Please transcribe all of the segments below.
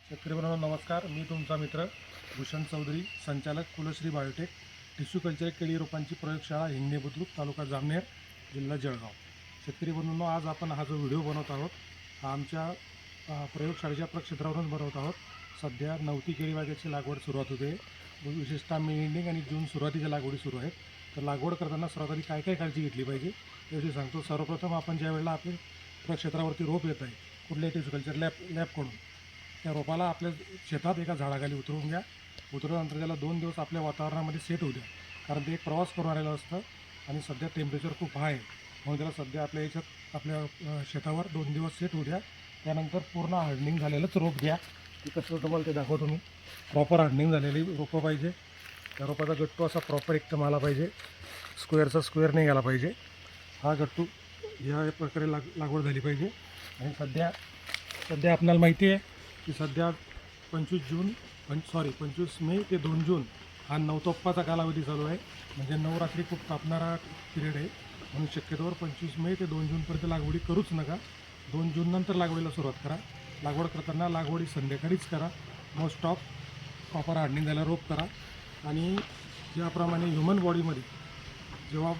शेतकरी बंधूंनो नमस्कार. मी तुमचा मित्र भूषण चौधरी, संचालक कुलश्री बायोटेक, टिश्यू कल्चर केळी रोपांची प्रयोगशाळा, हिंगणे बुद्रुक, तालुका जामनेर, जिल्हा जळगाव. शेतकरी बंधूंनो, आज आपण हा जो व्हिडिओ बनवत आहोत हा आमच्या प्रयोगशाळेच्या प्रक्षेत्रावरून बनवत आहोत. सध्या नवती केळी बागेची लागवड सुरुवात होते. विशेषतः मे एंडिंग आणि जून सुरुवातीच्या लागवडी सुरू आहेत. तर लागवड करताना सर्वात आधी काय काय काळजी घेतली पाहिजे याविषयी सांगतो. सर्वप्रथम आपण ज्या वेळेला आपल्या प्रक्षेत्रावरती रोप येत आहे कुठल्याही टिश्यू कल्चर लॅबकडून, त्या रोपाला आपल्या शेतात एका झाडाखाली उतरवून घ्या. उतरल्यानंतर त्याला 2 दिवस आपल्या वातावरणामध्ये सेट होऊ द्या, कारण ते एक प्रवास करून आलेलं असतं आणि सध्या टेम्परेचर खूप हाय आहे, म्हणून त्याला सध्या आपल्या याच्यात आपल्या शेतावर 2 दिवस सेट होऊ द्या. त्यानंतर पूर्ण हार्डनिंग झालेलंच रोप घ्या. ते कसं तुम्हाला ते दाखवतो मी. प्रॉपर हार्डनिंग झालेली रोपं पाहिजे. त्या रोपाचा गट्टू असा प्रॉपर एकदम आला पाहिजे, स्क्वेअरचा स्क्वेअर नाही गेला पाहिजे. हा गट्टू या प्रकारे लागवड झाली पाहिजे. आणि सध्या आपल्याला माहिती आहे की सध्या 25 मे ते 2 जून हा नवतोप्पाचा कालावधी चालू आहे. म्हणजे नवरात्री खूप तापणारा पिरियड आहे. म्हणून शक्यतोवर 25 मे ते 2 जूनपर्यंत लागवडी करूच नका. 2 जून नंतर लागवडीला सुरुवात करा. लागवड करताना लागवडी संध्याकाळीच करा. मोस्ट ऑफ प्रॉपर हार्डनिंग झाला रोप करा. आणि ज्याप्रमाणे ह्युमन बॉडीमध्ये जेव्हा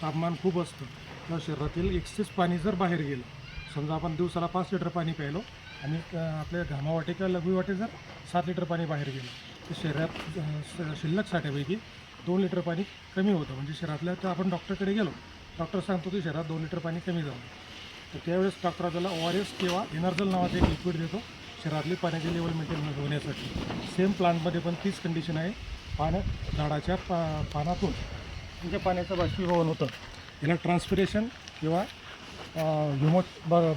तापमान खूप असतं तेव्हा शरीरातील एक्सेस पाणी जर बाहेर गेलं, समजा आपण दिवसाला 5 लिटर पाणी प्यायलो आणि आपल्या घामावाटे किंवा लघवीवाटे जर 7 लिटर पाणी बाहेर गेलं, तर शरीरात शिल्लक साठ्यापैकी 2 लिटर पाणी कमी होतं. म्हणजे शरीरातल्या, तर आपण डॉक्टरकडे गेलो, डॉक्टर सांगतो की शरीरात 2 लिटर पाणी कमी झालं. तर त्यावेळेस डॉक्टर आपल्याला ORS किंवा एनर्जल नावाचं एक लिक्विड देतो शरीरातली पाण्याची लेवल मेंटेन होण्यासाठी. सेम प्लांटमध्ये पण तीच कंडिशन आहे. झाडाच्या पानातून म्हणजे पाण्याचं बाष्पीभवन होतं. याला ट्रान्सपिरेशन किंवा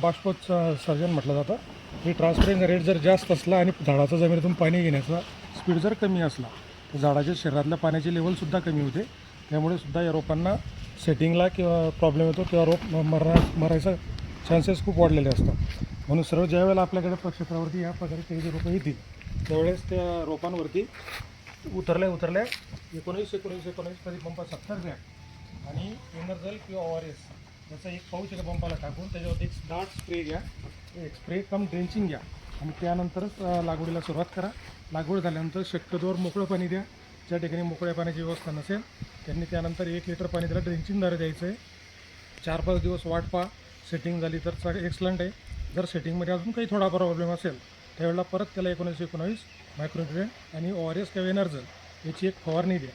बाष्पोत्सर्जन म्हटलं जातं. हे ट्रान्सपिरेशन रेट जर जास्त असला आणि झाडाचा जमिनीतून पाणी घेण्याचा स्पीड जर कमी असला तर झाडाच्या शरीरातल्या पाण्याची लेवलसुद्धा कमी होते. त्यामुळे सुद्धा या रोपांना सेटिंगला किंवा प्रॉब्लेम येतो किंवा रोप मरायचा चान्सेस खूप वाढलेले असतात. म्हणून सर्व ज्या वेळेला आपल्याकडे प्रक्षेत्रावरती या प्रकारे केळीची रोपं येतील त्यावेळेस त्या रोपांवरती उतरल्या 19 तरी पंप 70 घ्या आणि एनर्जल किंवा ORS याचा एक पाऊच एका पंपाला टाकून त्याच्यावरती एक डार्ट स्प्रे घ्या. एक स्प्रे कम ड्रेंचिंग घ्या आणि त्यानंतरच लागवडीला सुरुवात करा. लागवड झाल्यानंतर शक्यतोवर मोकळं पाणी द्या. ज्या ठिकाणी मोकळ्या पाण्याची व्यवस्था नसेल त्यांनी त्यानंतर 1 लिटर पाणी त्याला ड्रेंचिंगद्वारे द्यायचं आहे. 4-5 दिवस वाट पहा. सेटिंग झाली तर एक्सलंट आहे. जर सेटिंगमध्ये अजून काही थोडा प्रॉब्लेम असेल त्यावेळेला परत त्याला 19 मायक्रोन्यूट्रिएंट आणि ORS किंवा एनर्जल याची एक फवारणी द्या.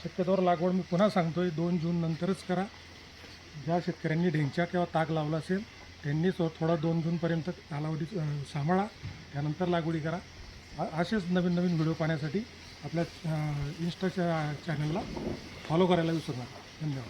शक्यतोवर लागवड मी पुन्हा सांगतो आहे 2 जून नंतरच करा. ज्या शेतकऱ्यांनी ढेंच्या किंवा ताग लावला असेल त्यांनी थोडा 2 जूनपर्यंत कालावधी सांभाळा, त्यानंतर लागवडी करा. असेच नवीन व्हिडिओ पाहण्यासाठी आपल्या इंस्टाच्या चॅनलला फॉलो करायला विसरू नका. धन्यवाद.